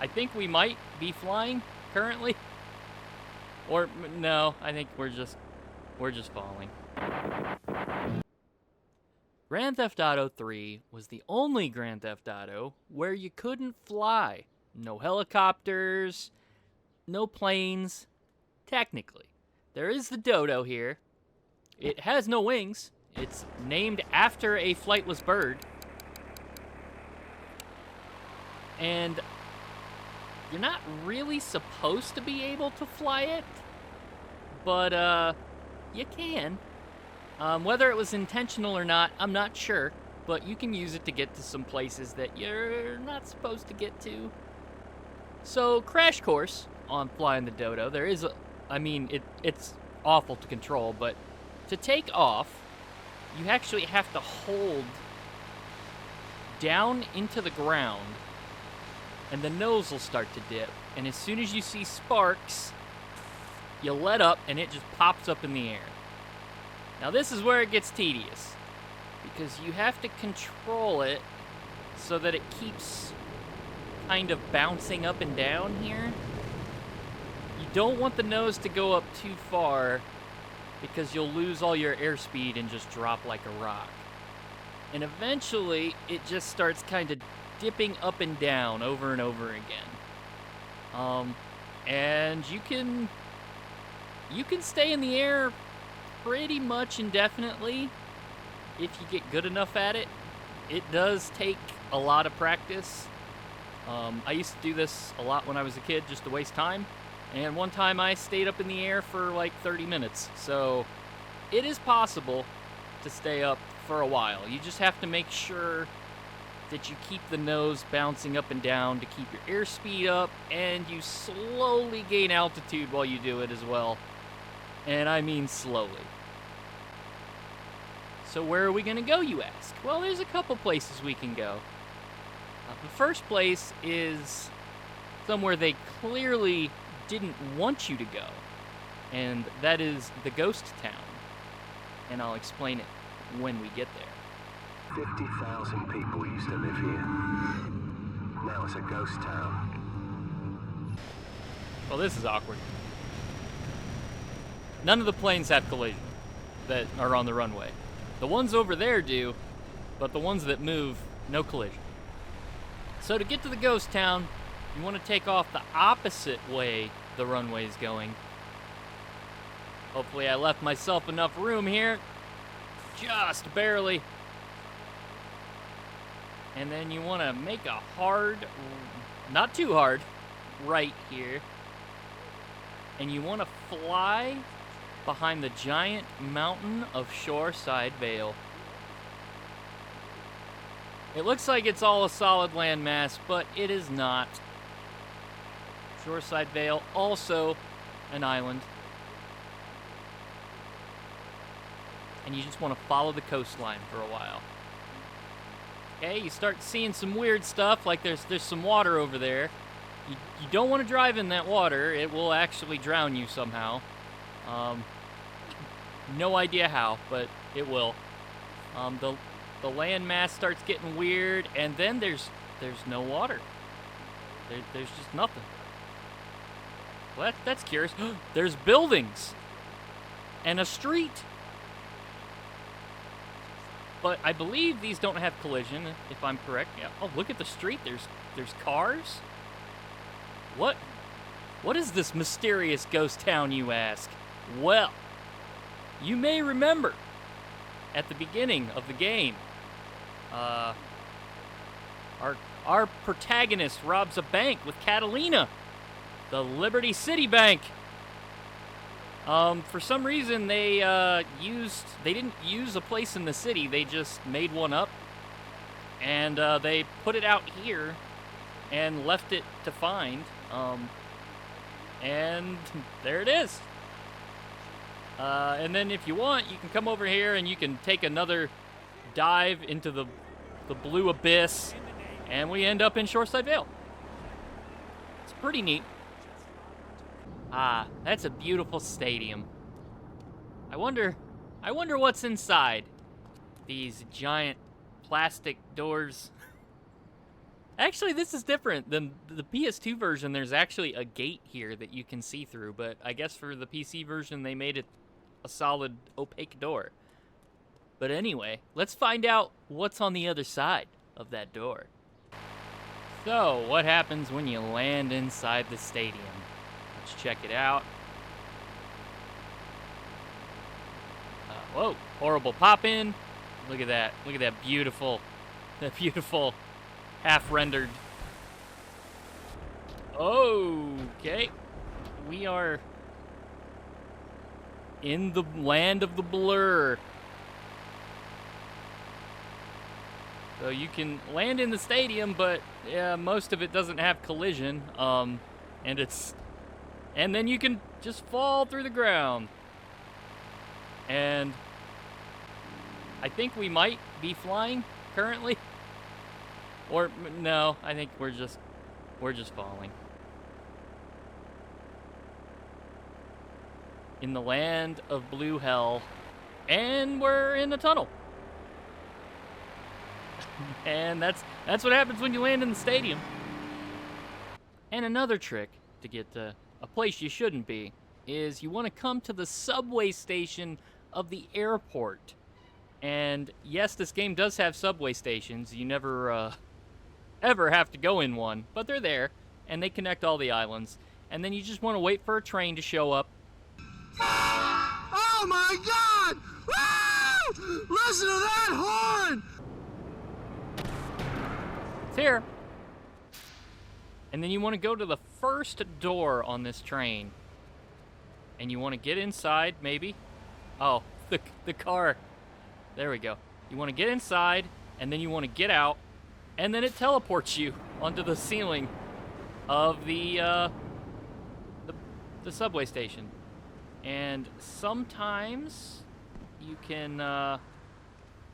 I think we might be flying currently. Or no, I think we're just falling. Grand Theft Auto 3 was the only Grand Theft Auto where you couldn't fly. No helicopters, no planes. Technically, there is the Dodo here. It has no wings. It's named after a flightless bird. And you're not really supposed to be able to fly it, but you can. Whether it was intentional or not, I'm not sure, but you can use it to get to some places that you're not supposed to get to. So, crash course on flying the Dodo. There is it's awful to control, but to take off, you actually have to hold down into the ground, and the nose will start to dip. And as soon as you see sparks, you let up, and it just pops up in the air. Now this is where it gets tedious, because you have to control it so that it keeps kind of bouncing up and down here. You don't want the nose to go up too far, because you'll lose all your airspeed and just drop like a rock. And eventually, it just starts kind of dipping up and down over and over again. And you can stay in the air pretty much indefinitely if you get good enough at it. It does take a lot of practice. I used to do this a lot when I was a kid just to waste time. And one time I stayed up in the air for like 30 minutes. So it is possible to stay up for a while. You just have to make sure that you keep the nose bouncing up and down to keep your airspeed up, and you slowly gain altitude while you do it as well. And I mean slowly. So where are we going to go, you ask? Well, there's a couple places we can go. The first place is somewhere they clearly didn't want you to go, and that is the Ghost Town. And I'll explain it when we get there. 50,000 people used to live here. Now it's a ghost town. Well, this is awkward. None of the planes have collision that are on the runway. The ones over there do, but the ones that move, no collision. So to get to the ghost town, you want to take off the opposite way the runway is going. Hopefully I left myself enough room here. Just barely. And then you want to make a hard, not too hard, right here. And you want to fly behind the giant mountain of Shoreside Vale. It looks like it's all a solid landmass, but it is not. Shoreside Vale, also an island. And you just want to follow the coastline for a while. Okay, you start seeing some weird stuff, like there's some water over there. You don't want to drive in that water. It will actually drown you somehow. No idea how, but it will. The landmass starts getting weird, and then there's no water. There's just nothing. Well, that's curious. There's buildings and a street. But I believe these don't have collision, if I'm correct. Yeah. Oh, look at the street. There's cars. What is this mysterious ghost town, you ask? Well, you may remember at the beginning of the game, our protagonist robs a bank with Catalina, the Liberty City Bank. For some reason, they didn't use a place in the city. They just made one up, and they put it out here and left it to find. And there it is. And then if you want, you can come over here and you can take another dive into the blue abyss, and we end up in Shoreside Vale. It's pretty neat. Ah, that's a beautiful stadium. I wonder what's inside these giant plastic doors. Actually, this is different than the PS2 version. There's actually a gate here that you can see through, but I guess for the PC version, they made it a solid opaque door. But anyway, let's find out what's on the other side of that door. So, what happens when you land inside the stadium? Let's check it out. Whoa, horrible pop in. Look at that. Look at that beautiful half-rendered. Okay. We are in the land of the blur. So you can land in the stadium, but yeah, most of it doesn't have collision. And then you can just fall through the ground. And I think we might be flying currently. Or no, I think we're just falling. In the land of blue hell, and we're in a tunnel. And that's what happens when you land in the stadium. And another trick to get to a place you shouldn't be is you want to come to the subway station of the airport. And yes, this game does have subway stations. You never ever have to go in one, but they're there, and they connect all the islands. And then you just want to wait for a train to show up. Oh my God! Woo! Listen to that horn! It's here. And then you want to go to the first door on this train. And you want to get inside, maybe. Oh, the car. There we go. You want to get inside, and then you want to get out, and then it teleports you onto the ceiling of the subway station. And sometimes you can, there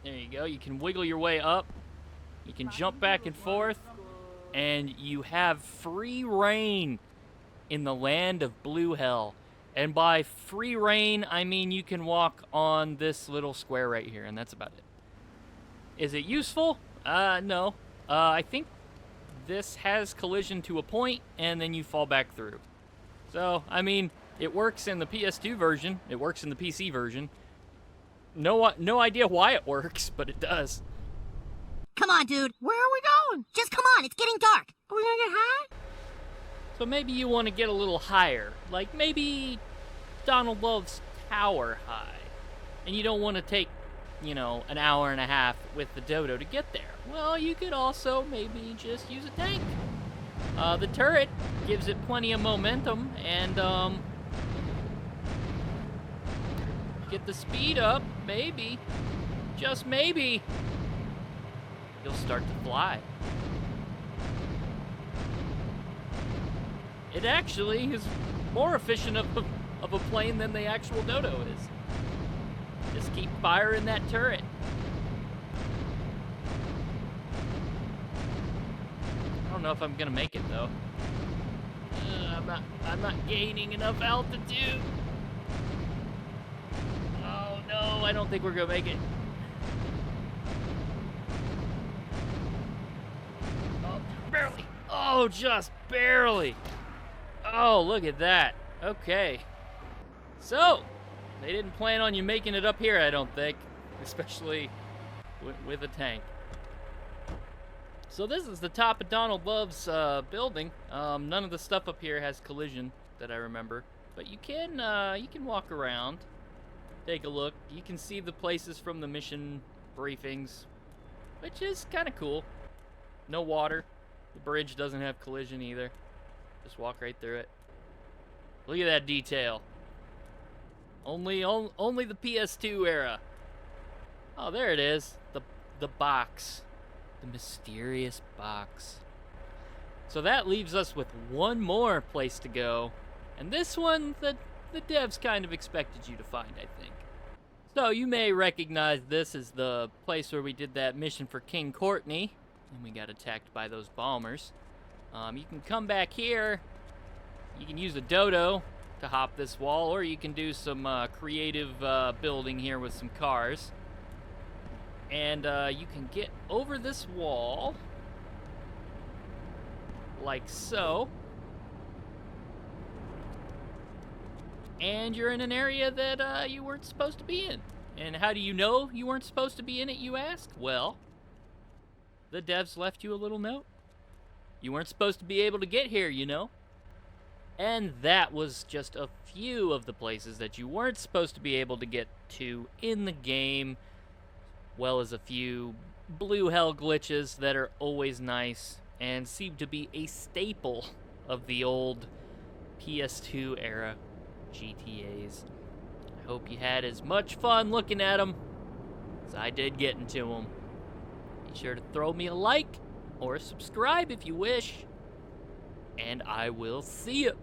you go, you can wiggle your way up, you can jump back and forth, and you have free reign in the land of blue hell. And by free reign, I mean you can walk on this little square right here, and that's about it. Is it useful? No. I think this has collision to a point, and then you fall back through. So, I mean, it works in the PS2 version. It works in the PC version. No idea why it works, but it does. Come on, dude. Where are we going? Just come on. It's getting dark. Are we gonna get high? So maybe you want to get a little higher. Like maybe Donald Love's Tower high. And you don't want to take, an hour and a half with the dodo to get there. Well, you could also maybe just use a tank. The turret gives it plenty of momentum, and get the speed up, maybe, just maybe, you'll start to fly. It actually is more efficient of a plane than the actual dodo is. Just keep firing that turret. I don't know if I'm gonna make it though. I'm not gaining enough altitude. Oh no, I don't think we're gonna make it. Oh, barely. Oh, just barely. Oh, look at that. Okay. So, they didn't plan on you making it up here, I don't think. Especially with a tank. So this is the top of Donald Love's building. None of the stuff up here has collision that I remember. But you can walk around, take a look. You can see the places from the mission briefings, which is kind of cool. No water. The bridge doesn't have collision either. Just walk right through it. Look at that detail. Only the PS2 era. Oh, there it is. The box. The mysterious box. So that leaves us with one more place to go. And this one, the devs kind of expected you to find, I think. So you may recognize this as the place where we did that mission for King Courtney. And we got attacked by those bombers. You can come back here. You can use a dodo to hop this wall, or you can do some creative building here with some cars. And you can get over this wall like so. And you're in an area that you weren't supposed to be in. And how do you know you weren't supposed to be in it, you ask? Well, the devs left you a little note. You weren't supposed to be able to get here, you know? And that was just a few of the places that you weren't supposed to be able to get to in the game, well as a few blue hell glitches that are always nice and seem to be a staple of the old PS2 era GTAs. I hope you had as much fun looking at them as I did getting to them. Be sure to throw me a like or subscribe if you wish, and I will see you.